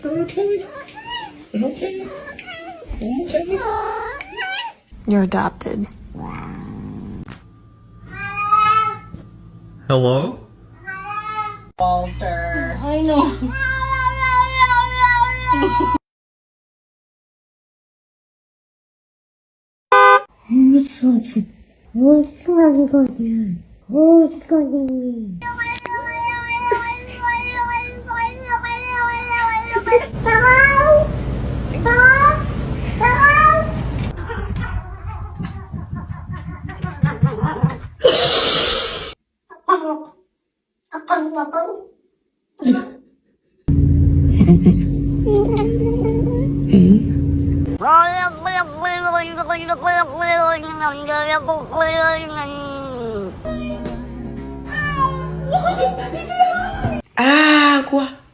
Okay. Okay. Okay. You're adopted. Hello? Walter. I know. What's going on? Água.